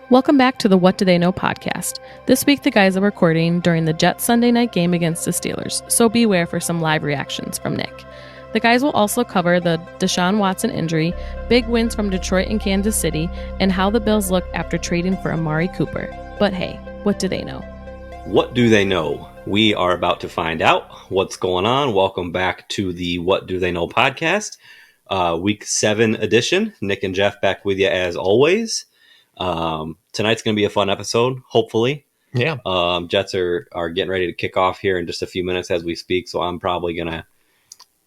Welcome back to the What Do They Know podcast. This week, the guys are recording during the Jets Sunday night game against the Steelers, so beware for some live reactions from Nick. The guys will also cover the Deshaun Watson injury, big wins from Detroit and Kansas City, and how the Bills look after trading for Amari Cooper. But hey, what do they know? What do they know? We are about to find out what's going on. Welcome back to the What Do They Know podcast, week 7 edition. Nick and Jeff back with you as always. Tonight's going to be a fun episode, hopefully. Yeah. Jets are getting ready to kick off here in just a few minutes as we speak, so I'm probably going to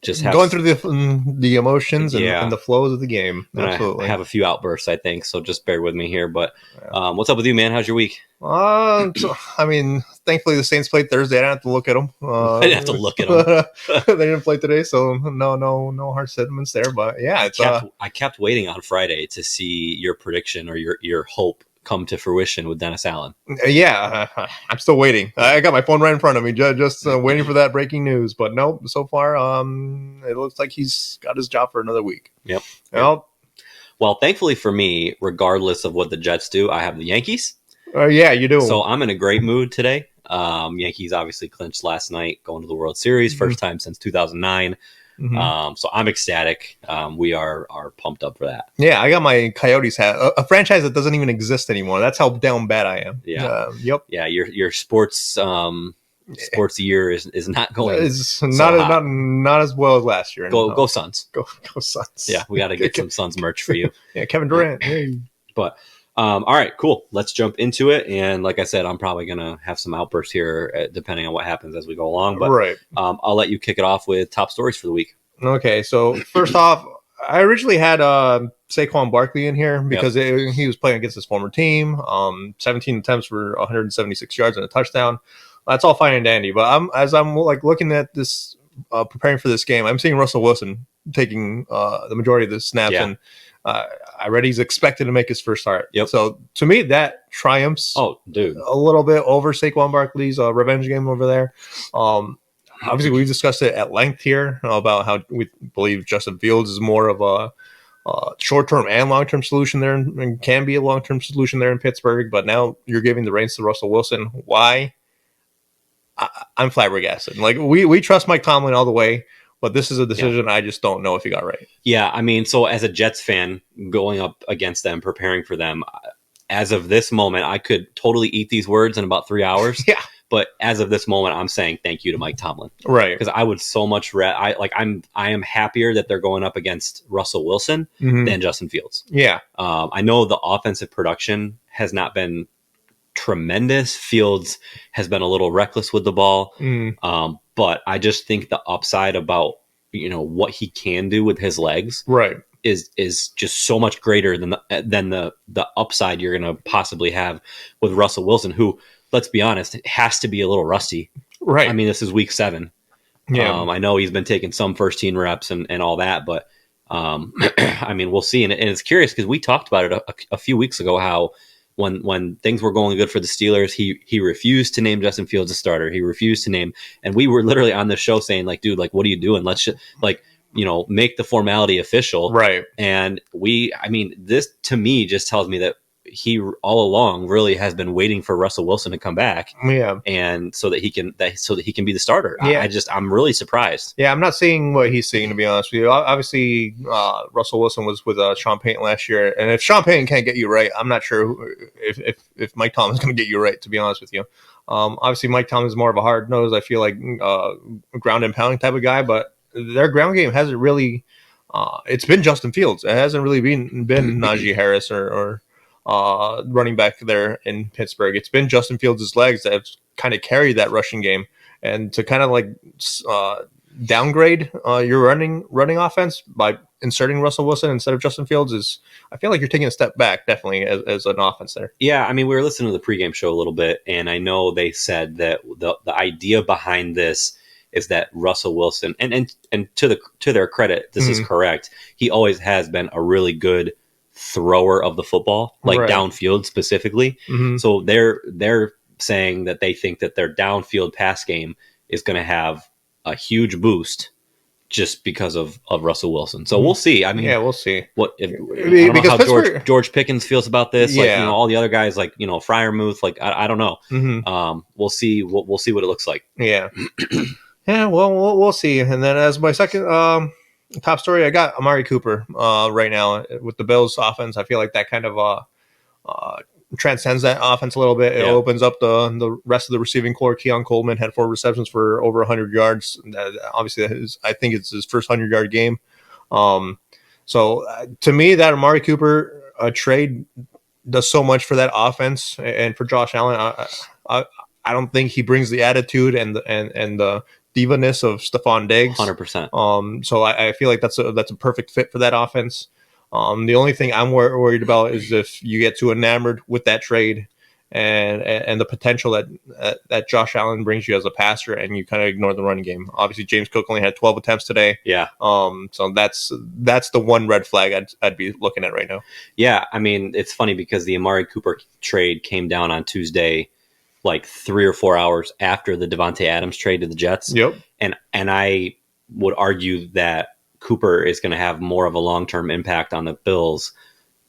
just have going through the emotions and the flows of the game. Absolutely. I have a few outbursts, I think, so just bear with me here. But what's up with you, man? How's your week? Thankfully the Saints played Thursday. I didn't have to look at them. I didn't have to look at them. They didn't play today, so no hard sentiments there. But yeah, I kept waiting on Friday to see your prediction or your hope come to fruition with Dennis Allen. Yeah, I'm still waiting. I got my phone right in front of me, just waiting for that breaking news. But no, so far, it looks like he's got his job for another week. Yep. Well, thankfully for me, regardless of what the Jets do, I have the Yankees. Yeah, you do. So I'm in a great mood today. Yankees obviously clinched last night, going to the World Series, first time since 2009. Mm-hmm. So I'm ecstatic. We are pumped up for that. Yeah, I got my Coyotes hat, a franchise that doesn't even exist anymore. That's how down bad I am. Yeah. Yep. Yeah, your sports year is not going. It's not as well as last year. Go Suns. Go Suns. Yeah, we got to get some Suns merch for you. Yeah, Kevin Durant. Hey. But all right, cool. Let's jump into it. And like I said, I'm probably going to have some outbursts here depending on what happens as we go along. But right. I'll let you kick it off with top stories for the week. Okay, so first off, I originally had Saquon Barkley in here because he was playing against his former team. 17 attempts for 176 yards and a touchdown. That's all fine and dandy. But as I'm looking at this, preparing for this game, I'm seeing Russell Wilson taking the majority of the snaps, and I read he's expected to make his first start. Yep. So to me, that triumphs a little bit over Saquon Barkley's revenge game over there. Obviously, we've discussed it at length here about how we believe Justin Fields is more of a short-term and long-term solution there, and can be a long-term solution there in Pittsburgh. But now you're giving the reins to Russell Wilson. Why? I'm flabbergasted. We trust Mike Tomlin all the way, but this is a decision I just don't know if he got right. Yeah, I mean, so as a Jets fan going up against them, preparing for them, as of this moment, I could totally eat these words in about 3 hours. Yeah. But as of this moment, I'm saying thank you to Mike Tomlin, right? Because I would so much I am happier that they're going up against Russell Wilson than Justin Fields. Yeah, I know the offensive production has not been tremendous. Fields has been a little reckless with the ball, but I just think the upside about what he can do with his legs, right, is just so much greater than the upside you're going to possibly have with Russell Wilson, who, let's be honest, it has to be a little rusty. Right. I mean, this is week 7. Yeah. I know he's been taking some first team reps and all that, but I mean, we'll see. And it's curious because we talked about it a few weeks ago, how when things were going good for the Steelers, he refused to name Justin Fields a starter. He refused to name, and we were literally on the show saying, dude, what are you doing? Let's just make the formality official. Right. And this to me just tells me that he all along really has been waiting for Russell Wilson to come back. Yeah. And so that he can be the starter. Yeah. I'm really surprised. Yeah. I'm not seeing what he's seeing, to be honest with you. Obviously, Russell Wilson was with Sean Payton last year. And if Sean Payton can't get you right, I'm not sure if Mike Tomlin's going to get you right, to be honest with you. Obviously Mike Tomlin's more of a hard nose. I feel like ground and pounding type of guy, but their ground game hasn't really, it's been Justin Fields. It hasn't really been Najee Harris or running back there in Pittsburgh. It's been Justin Fields' legs that have kind of carried that rushing game, and to kind of downgrade your running offense by inserting Russell Wilson instead of Justin Fields I feel like you're taking a step back, definitely, as an offense there. Yeah, I mean, we were listening to the pregame show a little bit, and I know they said that the idea behind this is that Russell Wilson, and to their credit, this is correct. He always has been a really good thrower of the football, downfield specifically. So they're saying that they think that their downfield pass game is going to have a huge boost just because of Russell Wilson. So we'll see. I mean, we'll see. I don't know how Pittsburgh, George Pickens feels about this. Like, all the other guys, like, Freiermuth, like, I don't know. Mm-hmm. We'll see. We'll see what it looks like. Yeah. Yeah. Well, we'll see. And then as my second top story, I got Amari Cooper right now with the Bills offense. I feel like that kind of transcends that offense a little bit. It opens up the rest of the receiving core. Keon Coleman had 4 receptions for over 100 yards. Obviously, I think it's his first 100-yard game. So to me, that Amari Cooper trade does so much for that offense and for Josh Allen. I don't think he brings the attitude and the diva-ness of Stephon Diggs. 100%. So I feel like that's a perfect fit for that offense. The only thing I'm worried about is if you get too enamored with that trade and the potential that Josh Allen brings you as a passer, and you kind of ignore the running game. Obviously, James Cook only had 12 attempts today. Yeah. So that's the one red flag I'd be looking at right now. Yeah, I mean, it's funny because the Amari Cooper trade came down on Tuesday, like 3 or 4 hours after the Devontae Adams trade to the Jets. Yep. And I would argue that Cooper is going to have more of a long-term impact on the Bills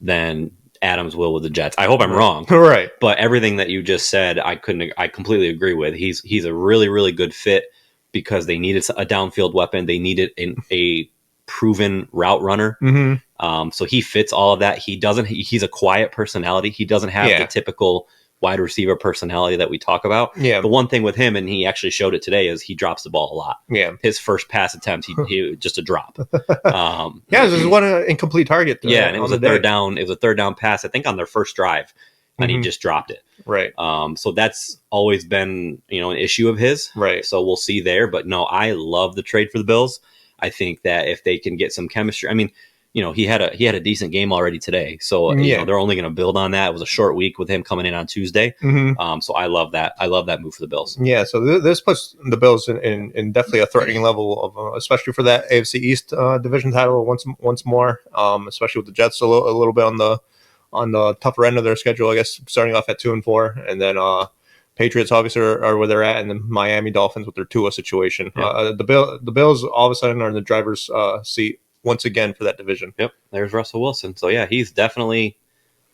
than Adams will with the Jets. I hope I'm wrong. Right. But everything that you just said, I completely agree with. He's a really, really good fit because they needed a downfield weapon. They needed a proven route runner. Mm-hmm. So he fits all of that. He's a quiet personality. He doesn't have the typical wide receiver personality that we talk about. Yeah. The one thing with him, and he actually showed it today, is he drops the ball a lot. Yeah. His first pass attempt, he just a drop. This is one incomplete target. And it was a third down. It was a third down pass, I think, on their first drive, and he just dropped it. Right. So that's always been, an issue of his. Right. So we'll see there. But no, I love the trade for the Bills. I think that if they can get some chemistry, I mean, he had a decent game already today. So they're only going to build on that. It was a short week with him coming in on Tuesday. Mm-hmm. So I love that. I love that move for the Bills. Yeah. So this puts the Bills in definitely a threatening level of, especially for that AFC East division title once more. Especially with the Jets a little bit on the tougher end of their schedule, I guess, starting off at 2-4, and then Patriots obviously are where they're at, and then Miami Dolphins with their Tua situation. Yeah. The Bills all of a sudden are in the driver's seat once again for that division. Yep, there's Russell Wilson. So yeah, he's definitely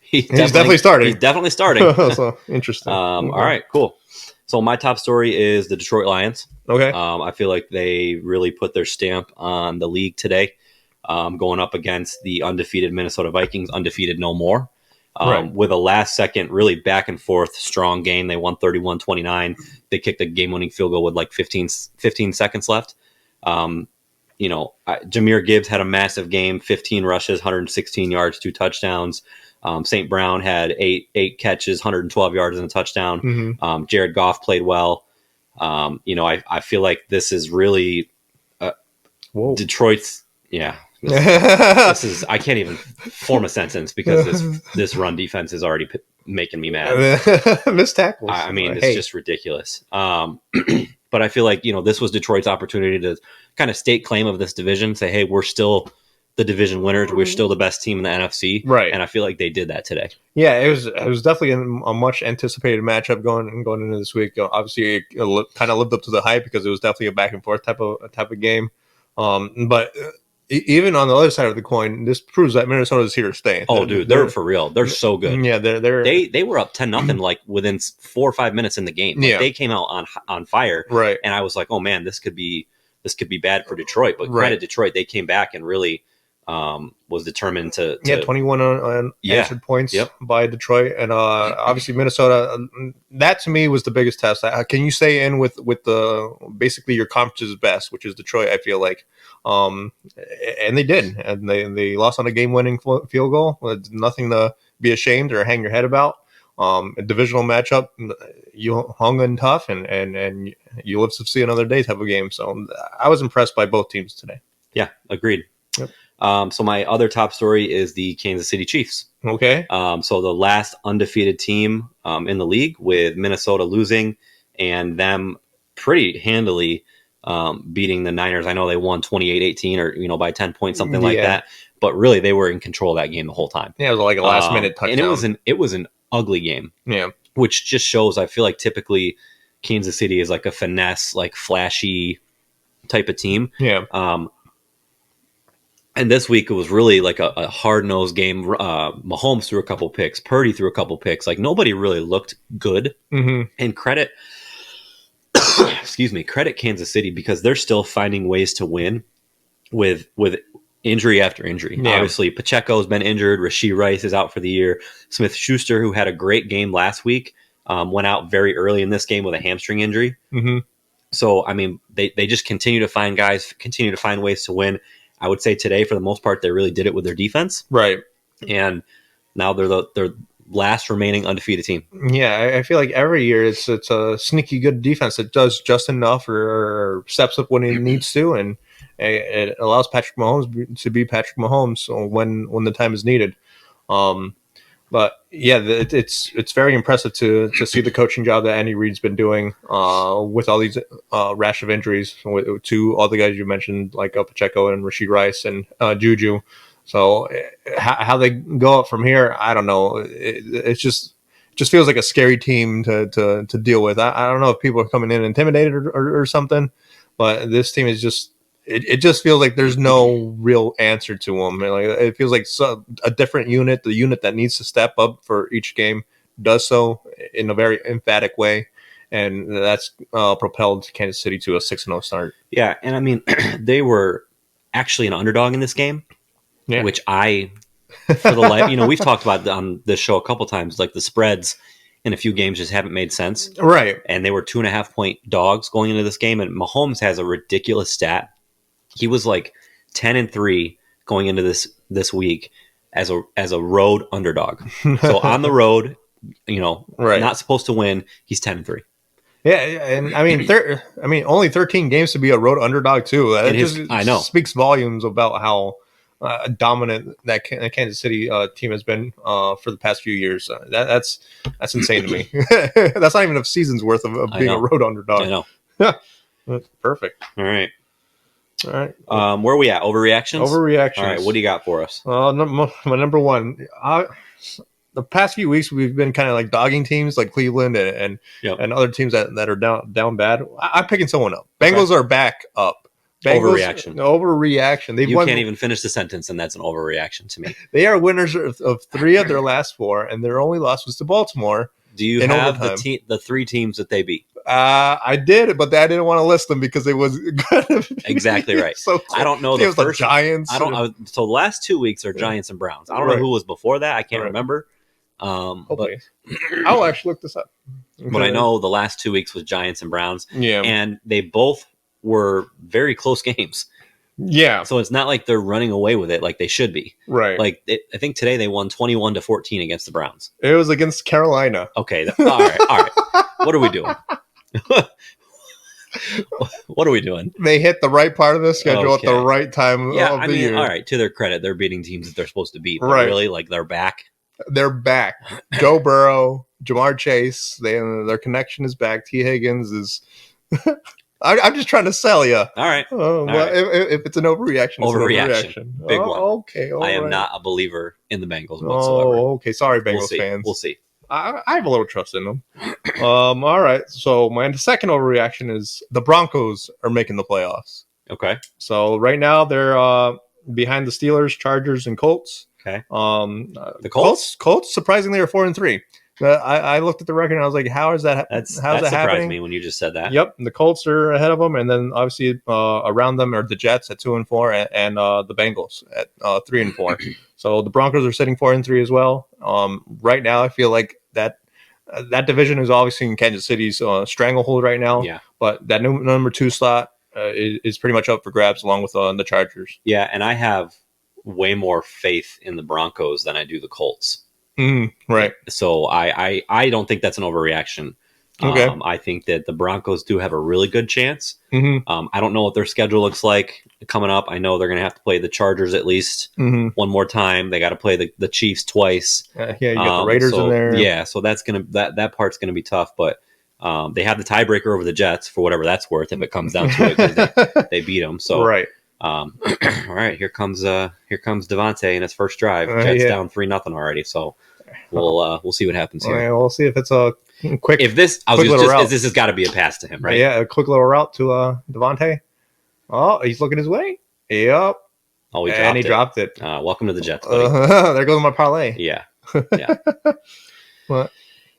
starting. He's definitely starting. So interesting. All right, cool. So my top story is the Detroit Lions. Okay. I feel like they really put their stamp on the league today, going up against the undefeated Minnesota Vikings, undefeated no more. With a last-second, really back-and-forth strong game. They won 31-29. They kicked a game-winning field goal with like 15 seconds left. Jahmyr Gibbs had a massive game, 15 rushes, 116 yards, 2 touchdowns. St. Brown had eight catches, 112 yards and a touchdown. Mm-hmm. Jared Goff played well. I feel like this is really Detroit's. Yeah. This is, I can't even form a sentence because this run defense is already making me mad. Missed tackles. I mean, it's just ridiculous. But I feel like, this was Detroit's opportunity to kind of stake claim of this division, say, hey, we're still the division winners. We're still the best team in the NFC. Right. And I feel like they did that today. Yeah, it was definitely a much anticipated matchup going into this week. Obviously, it kind of lived up to the hype because it was definitely a back and forth type of game. But even on the other side of the coin, this proves that Minnesota is here to stay. Oh, dude, they're for real. They're so good. Yeah, they were up 10-0 like within 4 or 5 minutes in the game. Like, they came out on fire. Right. And I was like, oh man, this could be bad for Detroit. But credit Detroit, they came back and really was determined to 21 answered points by Detroit, and obviously Minnesota. That to me was the biggest test. Can you stay in with the basically your conference's best, which is Detroit? I feel like, and they did, and they lost on a game-winning field goal. It's nothing to be ashamed or hang your head about. A divisional matchup, you hung in tough, and you live to see another day type of game. So I was impressed by both teams today. Yeah, agreed. Yep. So my other top story is the Kansas City Chiefs. Okay. So the last undefeated team in the league, with Minnesota losing and them pretty handily beating the Niners. I know they won 28-18 or by 10 points, something like that. But really, they were in control of that game the whole time. Yeah, it was like a last minute touchdown, and it was an ugly game. Yeah, which just shows. I feel like typically Kansas City is like a finesse, like flashy, type of team. Yeah. And this week it was really like a hard-nosed game. Mahomes threw a couple picks. Purdy threw a couple picks. Like, nobody really looked good. Mm-hmm. And credit Kansas City, because they're still finding ways to win with injury after injury. Yeah. Obviously, Pacheco's been injured. Rashee Rice is out for the year. Smith-Schuster, who had a great game last week, went out very early in this game with a hamstring injury. Mm-hmm. So, I mean, they just continue to find ways to win. I would say today, for the most part, they really did it with their defense. Right. And now they're the last remaining undefeated team. Yeah, I feel like every year it's a sneaky good defense that does just enough or steps up when it needs to, and it allows Patrick Mahomes to be Patrick Mahomes when the time is needed. But yeah, it's very impressive to see the coaching job that Andy Reid's been doing with all these rash of injuries to all the guys you mentioned, like Pacheco and Rashee Rice and Juju. So how they go up from here, I don't know. It just feels like a scary team to deal with. I don't know if people are coming in intimidated or something, but this team is just. It just feels like there's no real answer to them. Like, it feels like a different unit, the unit that needs to step up for each game, does so in a very emphatic way, and that's propelled Kansas City to a 6-0 start. Yeah, and I mean, they were actually an underdog in this game, which for the life, we've talked about on this show a couple times, like the spreads in a few games just haven't made sense. Right. And they were 2.5-point dogs going into this game, and Mahomes has a ridiculous stat. He was like 10-3 going into this week as a road underdog. So on the road, right. Not supposed to win. He's 10-3. Yeah, and I mean, only 13 games to be a road underdog too. I know, speaks volumes about how dominant that Kansas City team has been for the past few years. That's insane to me. That's not even a season's worth of being a road underdog. I know. That's perfect. All right. Where are we at? Overreactions? Overreactions. All right, what do you got for us? My number one. The past few weeks we've been kind of like dogging teams like Cleveland and other teams that are down bad. I'm picking someone up. Bengals are back up. Overreaction. You can't even finish the sentence, and that's an overreaction to me. They are winners of 3 of their last 4, and their only loss was to Baltimore. Do you have the 3 teams that they beat? I did, but I didn't want to list them because it was exactly right. So I don't know the first Giants. I don't. So the last 2 weeks are Giants and Browns. I don't know who was before that. I can't remember. But I'll actually look this up. But I know the last 2 weeks was Giants and Browns. Yeah, and they both were very close games. Yeah, so it's not like they're running away with it like they should be. Right. Like I think today they won 21-14 against the Browns. It was against Carolina. Okay. All right. What are we doing? What are we doing? They hit the right part of the schedule at the right time of the year. All right, to their credit, they're beating teams that they're supposed to beat. But really, like, they're back. They're back. Joe Burrow, Jamar Chase, their connection is back. T. Higgins is... I'm just trying to sell you. All right. If it's an overreaction, it's overreaction. Big one. Okay. I am not a believer in the Bengals whatsoever. Oh, okay. Sorry, Bengals fans. We'll see. I have a little trust in them. All right. So my second overreaction is the Broncos are making the playoffs. Okay. So right now they're behind the Steelers, Chargers, and Colts. Okay. The Colts surprisingly are 4-3. I looked at the record and I was like, "How is that? How's that surprised happening?" Me when you just said that. Yep, the Colts are ahead of them, and then obviously around them are the Jets at 2-4, and the Bengals at 3-4. So the Broncos are sitting 4-3 as well. Right now, I feel like that division is obviously in Kansas City's stranglehold right now. Yeah, but that number 2 slot is pretty much up for grabs, along with the Chargers. Yeah, and I have way more faith in the Broncos than I do the Colts. Right. So I don't think that's an overreaction. Okay. I think that the Broncos do have a really good chance. Mm-hmm. I don't know what their schedule looks like coming up. I know they're going to have to play the Chargers at least one more time. They got to play the Chiefs twice. Yeah, you got the Raiders in there. Yeah, so that's that part's gonna be tough. But they have the tiebreaker over the Jets for whatever that's worth if it comes down to it. 'Cause they beat them. So right. All right, here comes Devontae in his first drive. Jets down 3-0 already. So we'll see what happens here. Yeah, we'll see if it's a quick. If this, this has got to be a pass to him, right? Yeah, a quick little route to Devontae. Oh, he's looking his way. Yep. Oh, And he dropped it. Welcome to the Jets, buddy. There goes my parlay. Yeah. What?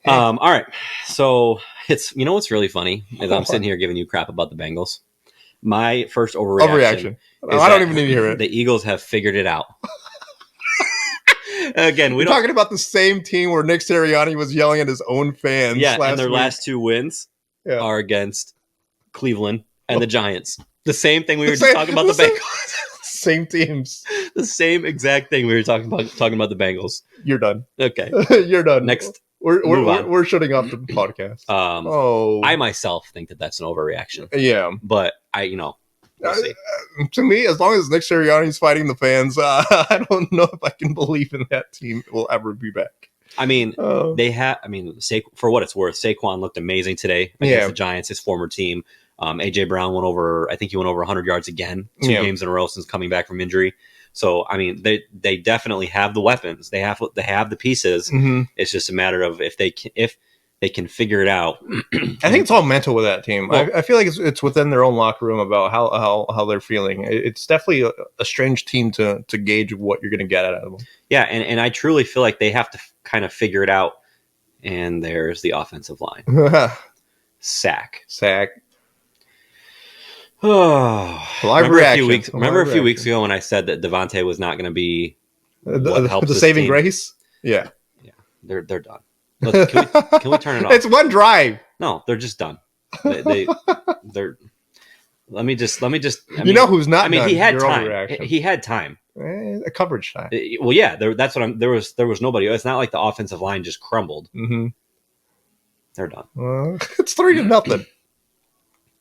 All right. So it's what's really funny is I'm sitting here giving you crap about the Bengals. My first overreaction. I don't even need to hear it. The Eagles have figured it out. Again, we're talking about the same team where Nick Sirianni was yelling at his own fans. Yeah, and their last 2 wins are against Cleveland and the Giants. The same thing we were just talking about the Bengals. Same teams. The same exact thing we were talking about the Bengals. You're done. Okay. You're done. Next. We're shutting off the podcast. I myself think that's an overreaction. Yeah. But we'll see. To me, as long as Nick Sirianni's fighting the fans, I don't know if I can believe in that team will ever be back. I mean, for what it's worth, Saquon looked amazing today against the Giants, his former team. AJ Brown went over 100 yards again, 2 games in a row since coming back from injury. So, I mean, they definitely have the weapons. They have the pieces. Mm-hmm. It's just a matter of if they can figure it out. I think it's all mental with that team. Well, I feel like it's within their own locker room about how they're feeling. It's definitely a strange team to gauge what you're going to get out of them. Yeah, and I truly feel like they have to kind of figure it out. And there's the offensive line. Sack. Oh, remember a few weeks ago when I said that Devontae was not going to be the saving team? Grace? Yeah. They're done. Look, can we turn it off? It's one drive. No, they're just done. They're. Let me just. You know who's not? I mean, done. He had time. He had time. A coverage time. Well, yeah. That's what I'm. There was nobody. It's not like the offensive line just crumbled. Mm-hmm. They're done. It's 3-0.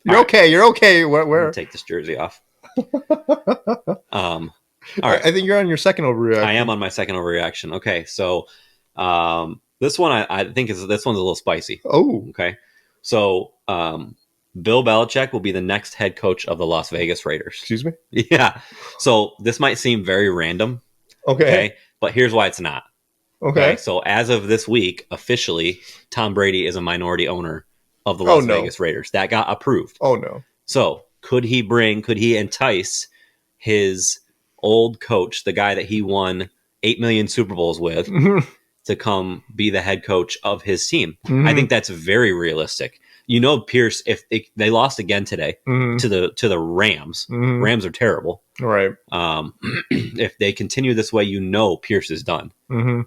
You're okay. You're okay. Where? Take this jersey off. All right. I think you're on your second overreaction. I am on my second overreaction. Okay, so this one I think one's a little spicy. Oh, okay. So Bill Belichick will be the next head coach of the Las Vegas Raiders. Excuse me? Yeah. So this might seem very random. Okay. But here's why it's not. Okay. So as of this week, officially, Tom Brady is a minority owner of the Las Vegas Raiders. That got approved. Oh, no. So could he entice his old coach, the guy that he won 8 million Super Bowls with, to come be the head coach of his team? Mm-hmm. I think that's very realistic. Pierce, if they lost again today to the Rams, Rams are terrible. Right. If they continue this way, Pierce is done. Mm-hmm.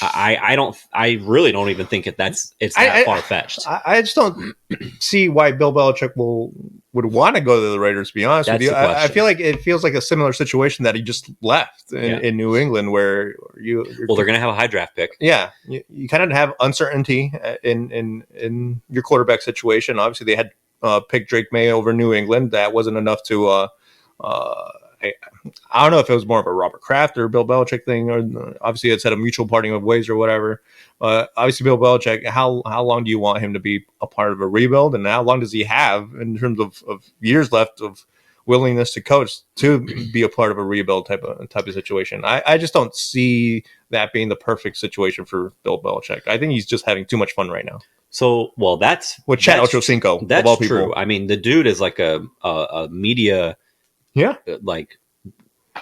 I really don't even think it's that far fetched. I just don't see why Bill Belichick would want to go to the Raiders, to be honest with you. I feel like it feels like a similar situation that he just left in New England, where they're going to have a high draft pick. Yeah, you kind of have uncertainty in your quarterback situation. Obviously, they had picked Drake May over New England. That wasn't enough to. I don't know if it was more of a Robert Kraft or Bill Belichick thing, or obviously it's had a mutual parting of ways or whatever. Obviously, Bill Belichick, how long do you want him to be a part of a rebuild, and how long does he have in terms of years left of willingness to coach to be a part of a rebuild type of situation? I just don't see that being the perfect situation for Bill Belichick. I think he's just having too much fun right now. So, that's with Chad Ochocinco. That's of all true. People. I mean, the dude is like a media. Yeah, like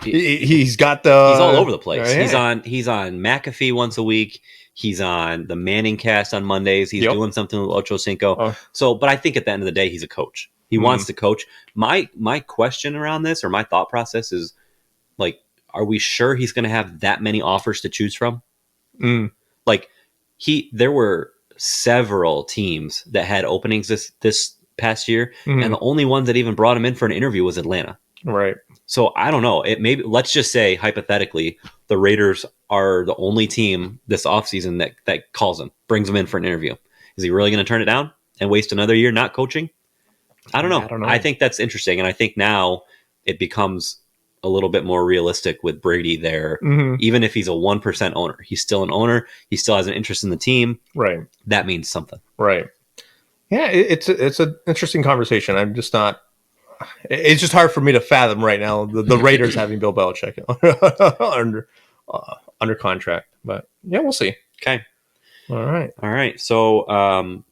he's got he's all over the place. He's on McAfee once a week. He's on the Manning Cast on Mondays. He's doing something with Ochocinco. So, but I think at the end of the day, he's a coach. He wants to coach. My question around this, or my thought process, is like, are we sure he's going to have that many offers to choose from? Like there were several teams that had openings this past year, and the only one that even brought him in for an interview was Atlanta. Right. So I don't know. Let's just say hypothetically, the Raiders are the only team this offseason that calls him, brings him in for an interview. Is he really going to turn it down and waste another year not coaching? I don't know. I think that's interesting. And I think now it becomes a little bit more realistic with Brady there. Even if he's a 1% owner, he's still an owner. He still has an interest in the team. Right. That means something. Right. Yeah, it's an interesting conversation. I'm just not. It's just hard for me to fathom right now the Raiders having Bill Belichick under contract. But yeah, we'll see. Okay. All right. So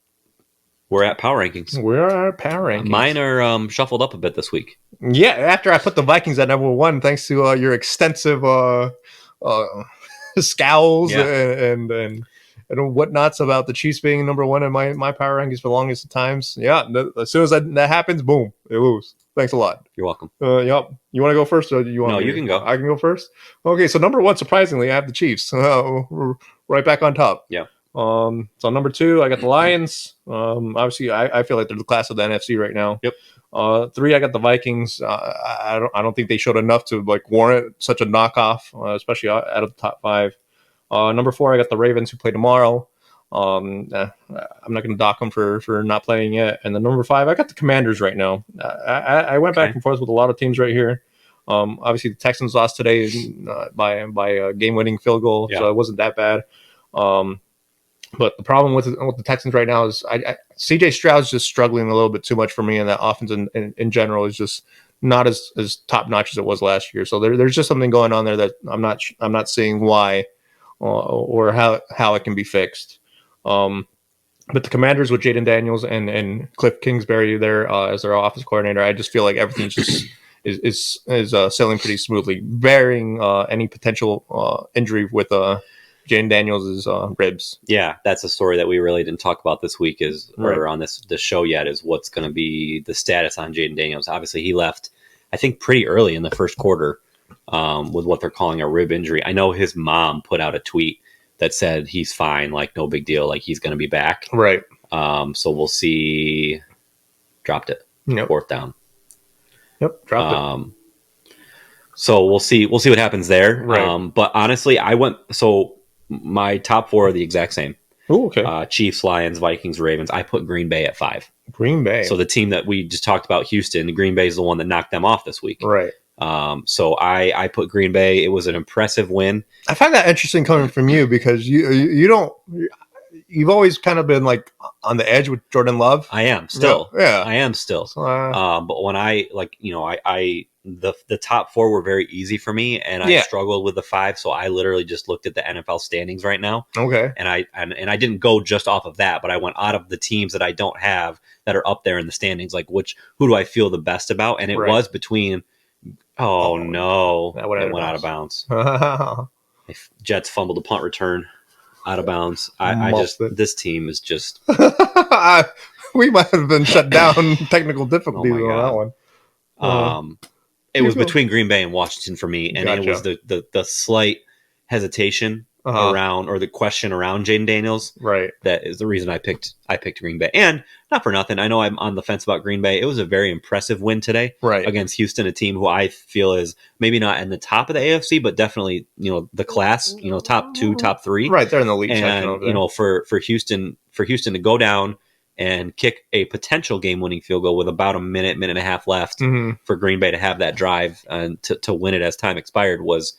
We're at power rankings. We're at power rankings. Mine are shuffled up a bit this week. Yeah, after I put the Vikings at number 1, thanks to your extensive scowls and whatnots about the Chiefs being number 1 in my power rankings for the longest of times. Yeah, as soon as that happens, boom, they lose. Thanks a lot. You're welcome. Yep. You want to go first, or do you want? No, you can go. I can go first. Okay, so number 1, surprisingly, I have the Chiefs. Right back on top. Yeah. So number 2, I got the Lions. Obviously, I feel like they're the class of the NFC right now. Yep. 3, I got the Vikings. I don't think they showed enough to warrant such a knockoff, especially out of the top 5. Number 4, I got the Ravens, who play tomorrow. I'm not going to dock them for not playing yet. And then number 5, I got the Commanders right now. I went back and forth with a lot of teams right here. Obviously, the Texans lost today by a game-winning field goal, so it wasn't that bad. But the problem with the Texans right now is C.J. Stroud's just struggling a little bit too much for me, and that offense in general is just not as top notch as it was last year. So there's just something going on there that I'm not seeing why or how it can be fixed. But the Commanders with Jaden Daniels and Cliff Kingsbury there as their offense coordinator, I just feel like everything just is sailing pretty smoothly, bearing any potential injury with Jaden Daniels' ribs. Yeah, that's a story that we really didn't talk about this week or on this show yet, is what's going to be the status on Jaden Daniels. Obviously, he left, I think, pretty early in the first quarter with what they're calling a rib injury. I know his mom put out a tweet that said he's fine, like no big deal, like he's going to be back. Right. So we'll see. Dropped it. Yep. 4th down. Yep. Dropped it. So we'll see what happens there. Right. But honestly, my top 4 are the exact same. Oh, okay. Chiefs, Lions, Vikings, Ravens. I put Green Bay at 5. Green Bay. So the team that we just talked about, Houston, Green Bay is the one that knocked them off this week. Right. So I put Green Bay. It was an impressive win. I find that interesting coming from you because you've always kind of been like on the edge with Jordan Love. I am still. Yeah. I am still. So, but when the top 4 were very easy for me, and I struggled with the 5. So I literally just looked at the NFL standings right now. Okay. And I didn't go just off of that, but I went out of the teams that I don't have that are up there in the standings. Like who do I feel the best about? And it was between. Oh no! It went out of bounds. Jets fumbled a punt return out of bounds. This team is just. We might have been shut down. Technical difficulties on that one. It was between Green Bay and Washington for me, and it was the slight hesitation around, or the question around Jaden Daniels. Right. That is the reason I picked Green Bay. And not for nothing, I know I'm on the fence about Green Bay. It was a very impressive win today against Houston, a team who I feel is maybe not in the top of the AFC, but definitely, the class, top 2, top 3. Right. They're in the league and, section over there. For Houston to go down and kick a potential game-winning field goal with about a minute and a half left for Green Bay to have that drive and to win it as time expired was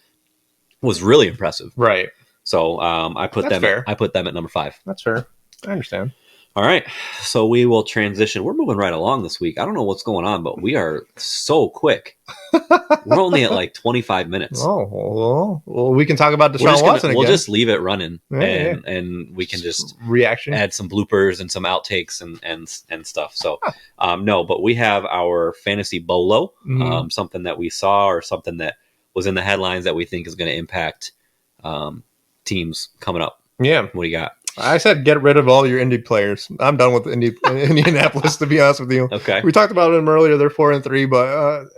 really impressive. Right. So I put them at number 5. That's fair. I understand. All right. So we will transition. We're moving right along this week. I don't know what's going on, but we are so quick. We're only at like 25 minutes. Oh, well, we can talk about Deshaun Watson again. We'll just leave it running, and we can just add some bloopers and some outtakes and stuff. So, no, but we have our fantasy bolo, something that we saw or something that was in the headlines that we think is going to impact teams coming up. Yeah. What do you got? I said get rid of all your Indy players. I'm done with Indianapolis, to be honest with you. Okay. We talked about them earlier. They're 4-3, but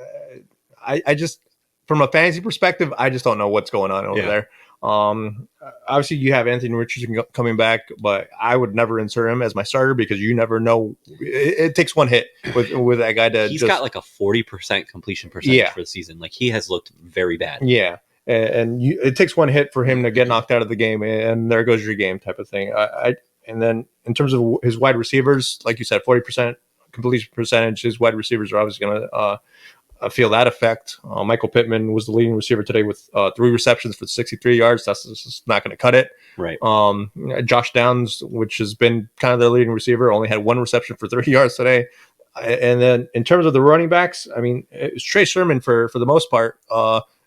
I just, from a fantasy perspective, I just don't know what's going on over there. Obviously, you have Anthony Richardson coming back, but I would never insert him as my starter because you never know. It takes one hit with that guy to. He's got like a 40% completion percentage for the season. Like he has looked very bad. Yeah. And it takes one hit for him to get knocked out of the game, and there goes your game type of thing. And then in terms of his wide receivers, like you said, 40% completion percentage. His wide receivers are obviously going to feel that effect. Michael Pittman was the leading receiver today with 3 receptions for 63 yards. That's just not going to cut it. Right. Josh Downs, which has been kind of their leading receiver, only had 1 reception for 30 yards today. And then in terms of the running backs, I mean, it's Trey Sermon for the most part.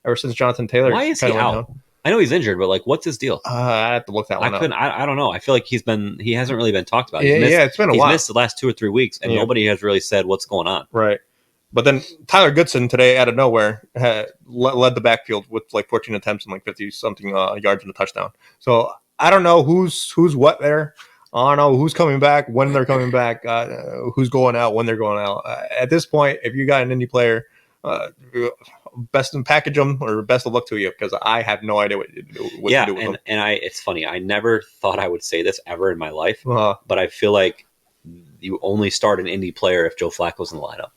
Ever since Jonathan Taylor. Why is he out? I know he's injured, but like, what's his deal? I have to look that one up. I don't know. I feel like he hasn't really been talked about. It's been a while. He's missed the last 2 or 3 weeks, and nobody has really said what's going on. Right. But then Tyler Goodson today, out of nowhere, led the backfield with like 14 attempts and like 50-something yards and a touchdown. So I don't know who's what there. I don't know who's coming back, when they're coming back, who's going out, when they're going out. At this point, if you got an indie player, best in package them or best of luck to you, because I have no idea what to do with them. And it's funny. I never thought I would say this ever in my life, but I feel like you only start an indie player if Joe Flacco's in the lineup.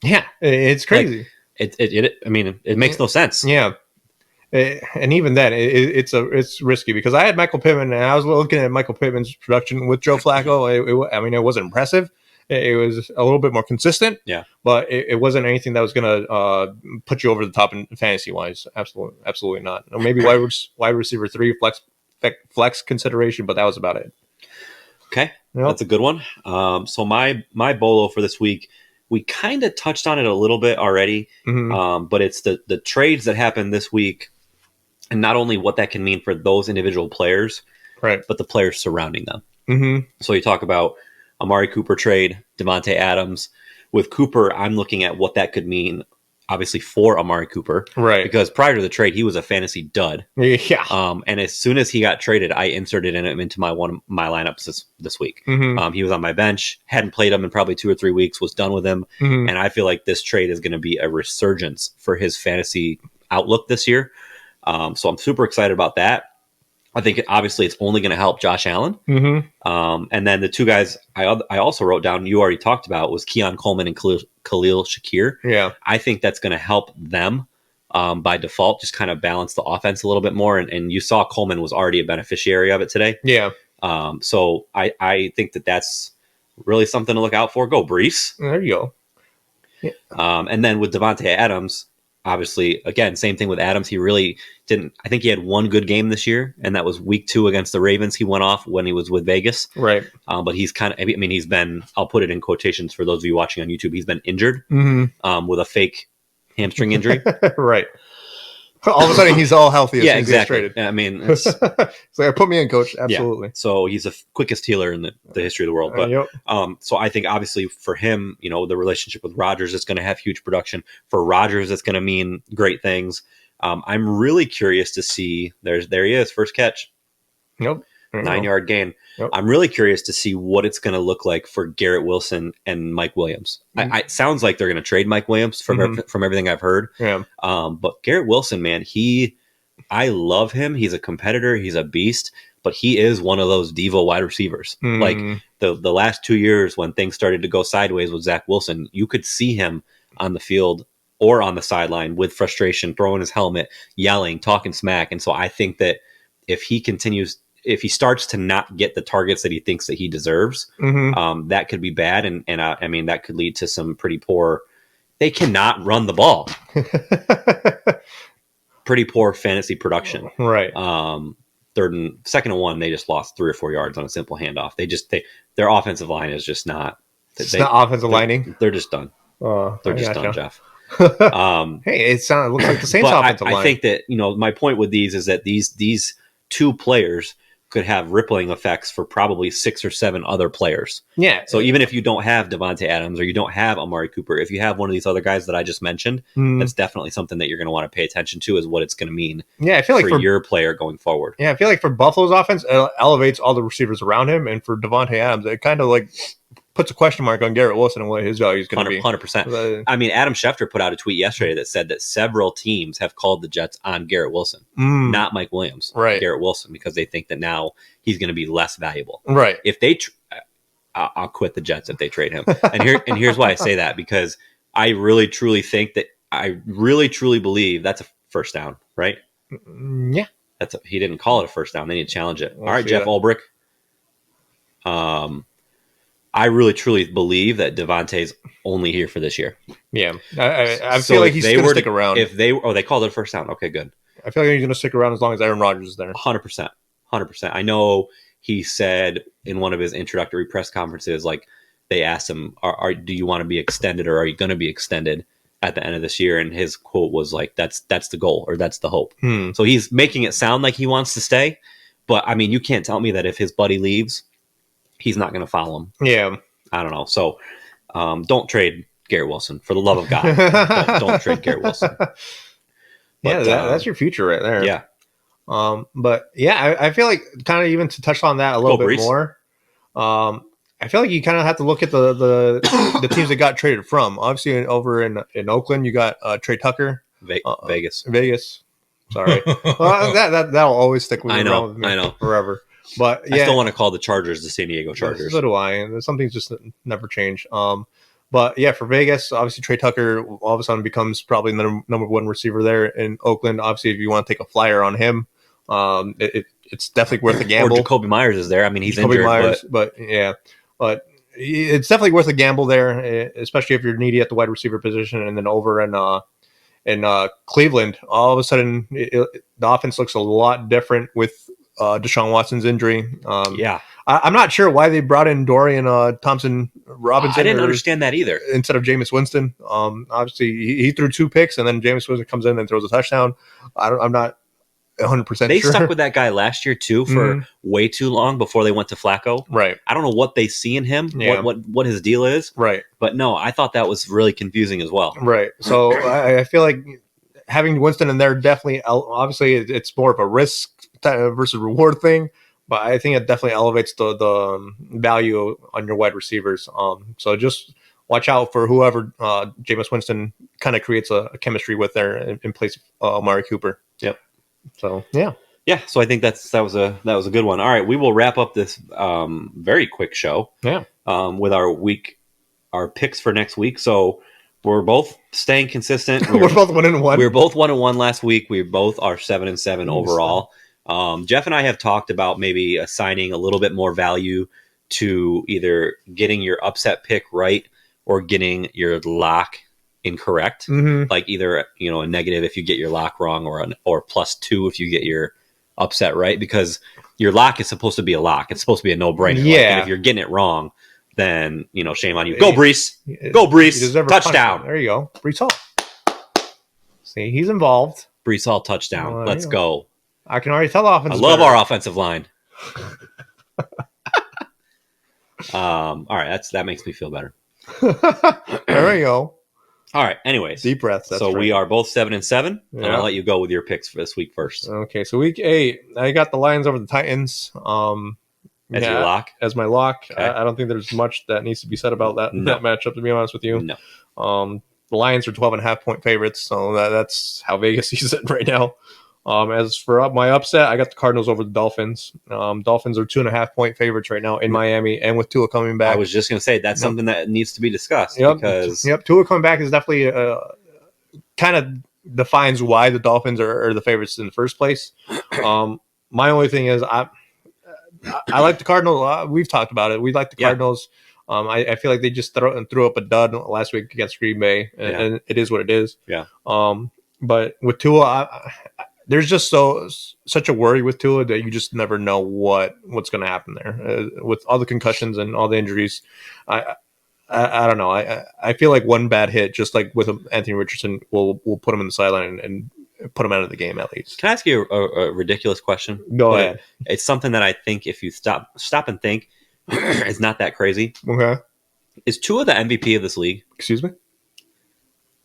Yeah, it's crazy. Like, it makes no sense. Yeah. And even then, it's risky because I had Michael Pittman, and I was looking at Michael Pittman's production with Joe Flacco. It wasn't impressive. It was a little bit more consistent. Yeah, but it wasn't anything that was going to put you over the top in fantasy wise. Absolutely not. Or maybe wide receiver 3 flex consideration, but that was about it. Okay, That's a good one. So my bolo for this week, we kind of touched on it a little bit already, but it's the trades that happened this week. And not only what that can mean for those individual players, right, but the players surrounding them. Mm-hmm. So you talk about Amari Cooper trade, Devontae Adams. With Cooper, I'm looking at what that could mean, obviously, for Amari Cooper. Right. Because prior to the trade, he was a fantasy dud. Yeah. And as soon as he got traded, I inserted him into my lineups this week. Mm-hmm. He was on my bench, hadn't played him in probably 2 or 3 weeks, was done with him. Mm-hmm. And I feel like this trade is going to be a resurgence for his fantasy outlook this year. So I'm super excited about that. I think obviously it's only going to help Josh Allen. Mm-hmm. And then the two guys I also wrote down, you already talked about, was Keon Coleman and Khalil Shakir. Yeah. I think that's going to help them by default, just kind of balance the offense a little bit more. And you saw Coleman was already a beneficiary of it today. Yeah. So I think that's really something to look out for. Go Brees. There you go. Yeah. And then with Devontae Adams, obviously, again, same thing with Adams. He really didn't. I think he had one good game this year, and that was week 2 against the Ravens. He went off when he was with Vegas. Right. But he's he's been, I'll put it in quotations for those of you watching on YouTube, he's been injured with a fake hamstring injury. Right. All of a sudden, he's all healthy. Yeah, exactly. I mean, it's like, put me in, coach. Absolutely. Yeah. So he's the quickest healer in the history of the world. But so I think obviously for him, the relationship with Rodgers is going to have huge production. For Rodgers, it's going to mean great things. I'm really curious to see. There he is, first catch. Nope. 9-yard gain. Yep. I'm really curious to see what it's going to look like for Garrett Wilson and Mike Williams. It sounds like they're going to trade Mike Williams from everything I've heard. Yeah. But Garrett Wilson, man, I love him. He's a competitor. He's a beast. But he is one of those diva wide receivers. Like the last 2 years when things started to go sideways with Zach Wilson, you could see him on the field or on the sideline with frustration, throwing his helmet, yelling, talking smack. And so I think that if he starts to not get the targets that he thinks that he deserves, that could be bad. And I mean, that could lead to some pretty poor, they cannot run the ball. Pretty poor fantasy production. Right. Second and 1, they just lost 3 or 4 yards on a simple handoff. Their offensive line is just not. It's not offensive lining. They're just done. They're just done, Jeff. Hey, it looks like the Saints offensive line. I think that my point with these is that these 2 players could have rippling effects for probably 6 or 7 other players. Yeah. So even if you don't have Devontae Adams or you don't have Amari Cooper, if you have one of these other guys that I just mentioned, that's definitely something that you're going to want to pay attention to, is what it's going to mean. Yeah, I feel like for your player going forward. Yeah, I feel like for Buffalo's offense, it elevates all the receivers around him, and for Devontae Adams, it kind of like puts a question mark on Garrett Wilson and what his value is going to be. 100%. I mean, Adam Schefter put out a tweet yesterday that said that several teams have called the Jets on Garrett Wilson, not Mike Williams, right? Garrett Wilson, because they think that now he's going to be less valuable. Right. If they, I'll quit the Jets if they trade him. And here's why I say that, because I really truly think that I really truly believe that's a first down, right? Yeah. He didn't call it a first down. They need to challenge it. All right, Jeff Ulbrich. I really truly believe that Devontae's only here for this year. Yeah, I feel like he's going to stick around. They called it a first down. Okay, good. I feel like he's going to stick around as long as Aaron Rodgers is there. 100%. I know he said in one of his introductory press conferences, like they asked him, do you want to be extended or are you going to be extended at the end of this year, and his quote was like, "That's the goal, or that's the hope." So he's making it sound like he wants to stay, but I mean, you can't tell me that if his buddy leaves, he's not going to follow him. Yeah, I don't know. So don't trade Garrett Wilson, for the love of God. don't trade Garrett Wilson. But, that's your future right there. Yeah. But yeah, I feel like kind of even to touch on that a little bit Brees. more. I feel like you kind of have to look at the teams that got traded from. Obviously, over in Oakland, you got Trey Tucker, Vegas. Sorry, that'll always stick with I me know forever. But yeah, I still want to call the Chargers the San Diego Chargers. So do I, and some things just never change. But yeah, for Vegas, obviously Trey Tucker all of a sudden becomes probably the number one receiver there in Oakland. Obviously, if you want to take a flyer on him, it's definitely worth a gamble. Or Jacoby Myers is there. I mean, he's Jacoby injured, Myers, but it's definitely worth a gamble there, especially if you're needy at the wide receiver position. And then over in Cleveland, all of a sudden the offense looks a lot different with Deshaun Watson's injury. I'm not sure why they brought in Dorian Thompson Robinson. I didn't understand that either. Instead of Jameis Winston. Obviously, he threw 2 picks, and then Jameis Winston comes in and throws a touchdown. I'm not 100% sure. They stuck with that guy last year, too, for way too long before they went to Flacco. Right. I don't know what they see in him, what his deal is. Right. But no, I thought that was really confusing as well. Right. So I feel like having Winston in there definitely, obviously, it's more of a risk versus reward thing. But I think it definitely elevates the value on your wide receivers. So just watch out for whoever Jameis Winston kind of creates a chemistry with there in place of Amari Cooper. Yep. So yeah. So I think that was a good one. All right, we will wrap up this very quick show. Yeah. With our picks for next week. So we're both staying consistent. We're both 1-1. We were both 1-1 last week. We both are 7-7 overall. Jeff and I have talked about maybe assigning a little bit more value to either getting your upset pick right or getting your lock incorrect. Like either a negative if you get your lock wrong, or +2 if you get your upset right, because your lock is supposed to be a lock. It's supposed to be a no-brainer. Yeah. And if you're getting it wrong, then shame on you. Go Brees. Go Brees. Touchdown. There you go. Brees Hall. See, he's involved. Brees Hall touchdown. Let's go. I can already tell offense. I love our offensive line. All right, that makes me feel better. There we go. All right. Anyways, deep breaths. So we are both 7-7, and I'll let you go with your picks for this week first. Okay, so week 8, I got the Lions over the Titans. As your lock? As my lock. Okay. I don't think there's much that needs to be said about that matchup, to be honest with you. No. The Lions are 12.5-point favorites, so that's how Vegas sees it right now. As for my upset, I got the Cardinals over the Dolphins. Dolphins are 2.5-point favorites right now in Miami, and with Tua coming back. I was just going to say that's something that needs to be discussed. Because Tua coming back is definitely kind of defines why the Dolphins are the favorites in the first place. My only thing is I like the Cardinals. We've talked about it. We like the Cardinals. I feel like they just threw up a dud last week against Green Bay, and it is what it is. Yeah. But with Tua, there's just such a worry with Tua that you just never know what's going to happen there with all the concussions and all the injuries. I don't know. I feel like one bad hit, just like with Anthony Richardson, will put him in the sideline and put him out of the game at least. Can I ask you a ridiculous question? Go ahead. It's something that I think if you stop and think, it's not that crazy. Okay. Is Tua the MVP of this league? Excuse me?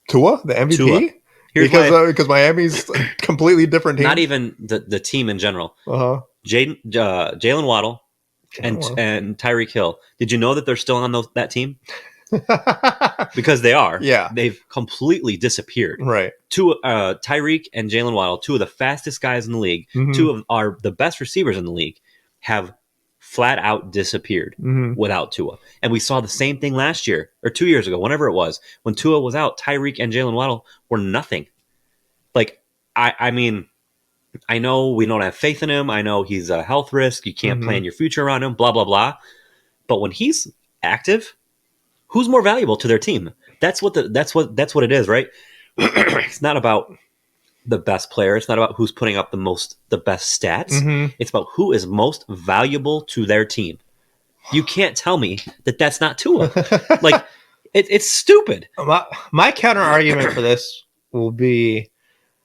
Tua, the MVP? Tua. Because Miami's a completely different team. Not even the team in general. Jalen Waddle and Tyreek Hill. Did you know that they're still on that team? Because they are. Yeah. They've completely disappeared. Right. Tyreek and Jalen Waddle, 2 of the fastest guys in the league, 2 of the best receivers in the league, have flat out disappeared without Tua. And we saw the same thing last year or 2 years ago, whenever it was. When Tua was out, Tyreek and Jalen Waddle were nothing. Like, I mean, I know we don't have faith in him. I know he's a health risk. You can't plan your future around him, blah, blah, blah. But when he's active, who's more valuable to their team? That's what it is, right? It's not about the best player. It's not about who's putting up the best stats. It's about who is most valuable to their team. You can't tell me that that's not Tua. Like, It's stupid. My counter argument for this will be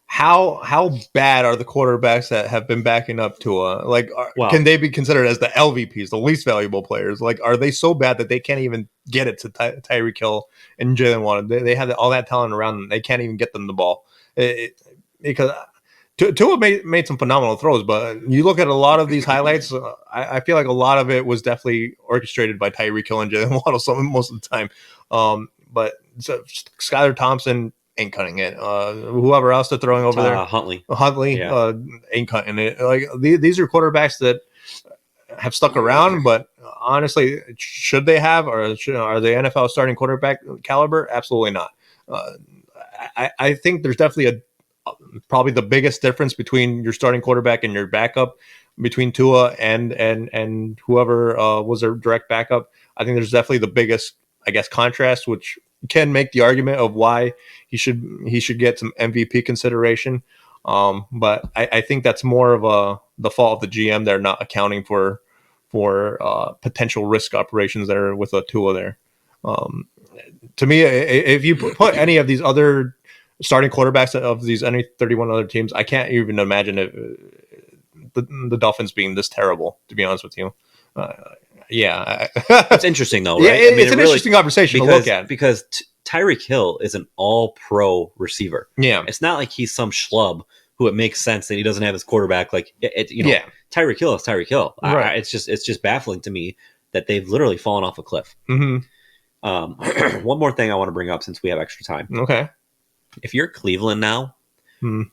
how bad are the quarterbacks that have been backing up Tua? Like, can they be considered as the LVPs, the least valuable players? Like, are they so bad that they can't even get it to Tyreek Hill and Jalen Waddle? They have all that talent around them. They can't even get them the ball. Because Tua made some phenomenal throws, but you look at a lot of these highlights, I feel like a lot of it was definitely orchestrated by Tyreek Hill and Jalen Waddle most of the time. But Skylar Thompson ain't cutting it. Whoever else they're throwing over there, Huntley, yeah. Ain't cutting it. Like these are quarterbacks that have stuck around, but honestly, should they have, or are they NFL starting quarterback caliber? Absolutely not. I think there's definitely probably the biggest difference between your starting quarterback and your backup, between Tua and whoever was their direct backup. I think there's definitely the biggest, I guess, contrast, which can make the argument of why he should get some MVP consideration. But I think that's more of the fault of the GM. They're not accounting for potential risk operations there with a Tua there. To me, if you put any of these other starting quarterbacks of these any 31 other teams, I can't even imagine the Dolphins being this terrible, to be honest with you. Yeah. It's interesting though, right? Yeah, it's an interesting conversation to look at. Because Tyreek Hill is an all-pro receiver. Yeah. It's not like he's some schlub who it makes sense that he doesn't have his quarterback. Like, Tyreek Hill is Tyreek Hill. Right. It's just baffling to me that they've literally fallen off a cliff. Mm-hmm. One more thing I want to bring up since we have extra time. Okay. If you're Cleveland now,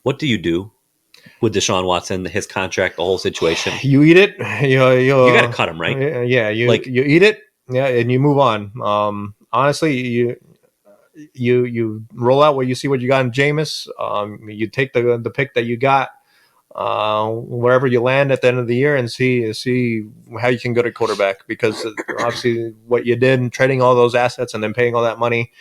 what do you do with Deshaun Watson, his contract, the whole situation? You eat it. You got to cut him, right? Yeah. You eat it. Yeah, and you move on. Honestly, you roll out what you see what you got in Jameis. You take the pick that you got wherever you land at the end of the year and see how you can go to quarterback, because obviously what you did in trading all those assets and then paying all that money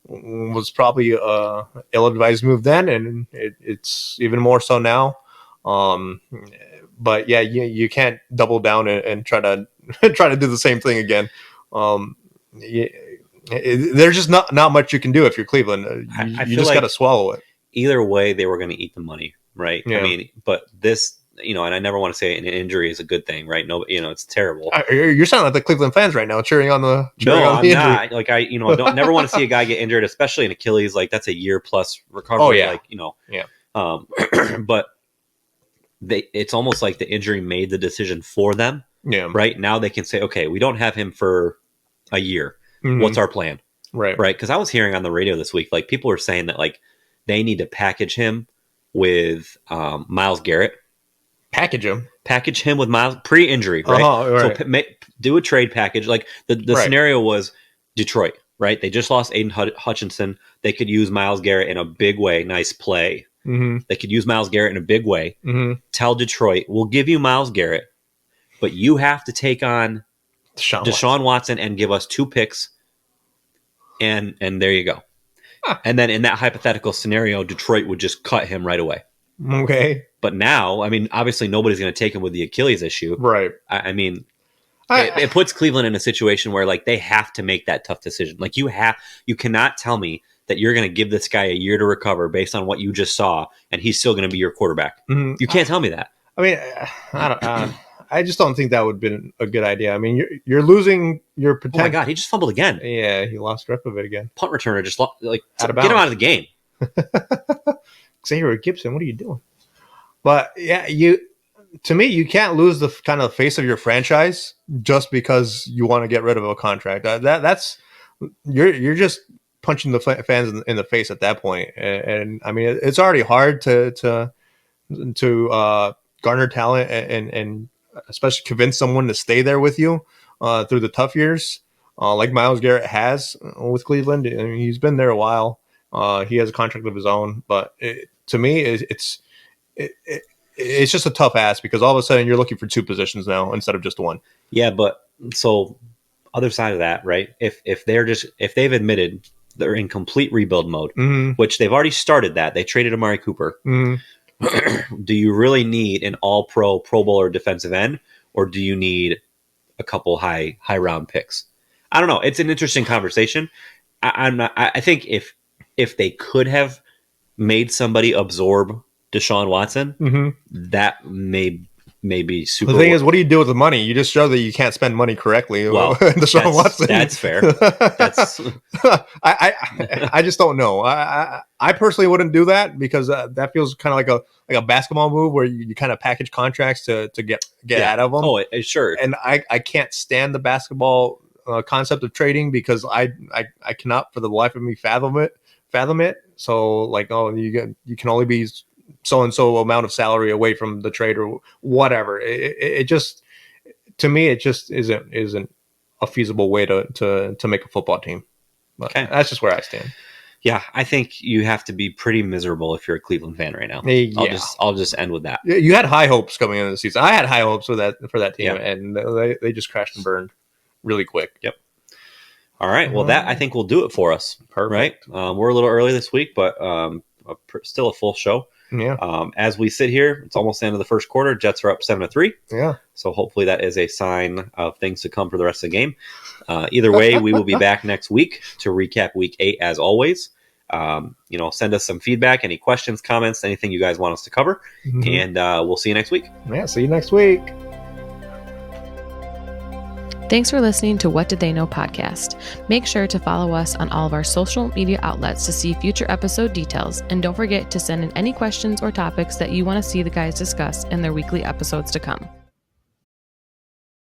was probably a ill-advised move then, and it's even more so now. But yeah, you can't double down and try to do the same thing again. There's just not much you can do if you're Cleveland. You just got to swallow it. Either way, they were going to eat the money, right? Yeah. I mean, but this, and I never want to say an injury is a good thing, right? No, it's terrible. You're sounding like the Cleveland fans right now, cheering on the I'm not. Like I don't never want to see a guy get injured, especially an Achilles. Like that's a year plus recovery. Oh yeah, yeah. But it's almost like the injury made the decision for them. Yeah. Right now they can say, okay, we don't have him for a year. Mm-hmm. What's our plan? Right. Because I was hearing on the radio this week, like people were saying that like they need to package him with Myles Garrett. Package him with Myles pre-injury, right? Right. So do a trade package. Like the right. scenario was Detroit, right? They just lost Aiden Hutchinson. They could use Myles Garrett in a big way. Nice play. Mm-hmm. They could use Myles Garrett in a big way. Mm-hmm. Tell Detroit, we'll give you Myles Garrett, but you have to take on Deshaun Watson and give us 2 picks. And there you go. Huh. And then in that hypothetical scenario, Detroit would just cut him right away. Okay. But now, I mean, obviously nobody's going to take him with the Achilles issue. Right. I mean, it puts Cleveland in a situation where like they have to make that tough decision. Like you cannot tell me that you're going to give this guy a year to recover based on what you just saw, and he's still going to be your quarterback. Mm-hmm. You can't tell me that. I mean, I just don't think that would have been a good idea. I mean, you're losing your potential. Oh my God, he just fumbled again. Yeah, he lost grip of it again. Punt returner just get him out of the game. Xavier Gibson, what are you doing? But yeah, to me, you can't lose the kind of face of your franchise just because you want to get rid of a contract. That's you're just punching the fans in the face at that point. And I mean, it's already hard to garner talent and especially convince someone to stay there with you through the tough years, like Myles Garrett has with Cleveland. I mean, he's been there a while. He has a contract of his own, but to me, it's just a tough ask because all of a sudden you're looking for 2 positions now instead of just 1. Yeah, but so other side of that, right? If they've admitted they're in complete rebuild mode, mm-hmm. which they've already started that. They traded Amari Cooper. Mm-hmm. Do you really need an all-pro, Pro Bowler defensive end, or do you need a couple high round picks? I don't know. It's an interesting conversation. I'm not. I think if they could have made somebody absorb Deshaun Watson, that may be super. The thing is, what do you do with the money? You just show that you can't spend money correctly. Well, Deshaun Watson. That's fair. That's I just don't know. I personally wouldn't do that because that feels kind of like a basketball move where you kind of package contracts to get out of them. Oh, sure. And I can't stand the basketball concept of trading because I cannot for the life of me fathom it. So like, oh, you can only be so and so amount of salary away from the trade or whatever. It just, to me, it just isn't a feasible way to make a football team. But that's just where I stand. Yeah, I think you have to be pretty miserable if you're a Cleveland fan right now. Yeah. I'll just end with that. You had high hopes coming into the season. I had high hopes for that team, Yeah. and they just crashed and burned really quick. Yep. All right. Well, that I think will do it for us. Perfect. Right. We're a little early this week, but still a full show. Yeah. As we sit here, it's almost the end of the first quarter. Jets are up 7-3. Yeah. So hopefully that is a sign of things to come for the rest of the game. Either way, we will be back next week to recap Week 8 as always. Send us some feedback, any questions, comments, anything you guys want us to cover, and we'll see you next week. Yeah. See you next week. Thanks for listening to What Did They Know podcast. Make sure to follow us on all of our social media outlets to see future episode details, and don't forget to send in any questions or topics that you want to see the guys discuss in their weekly episodes to come.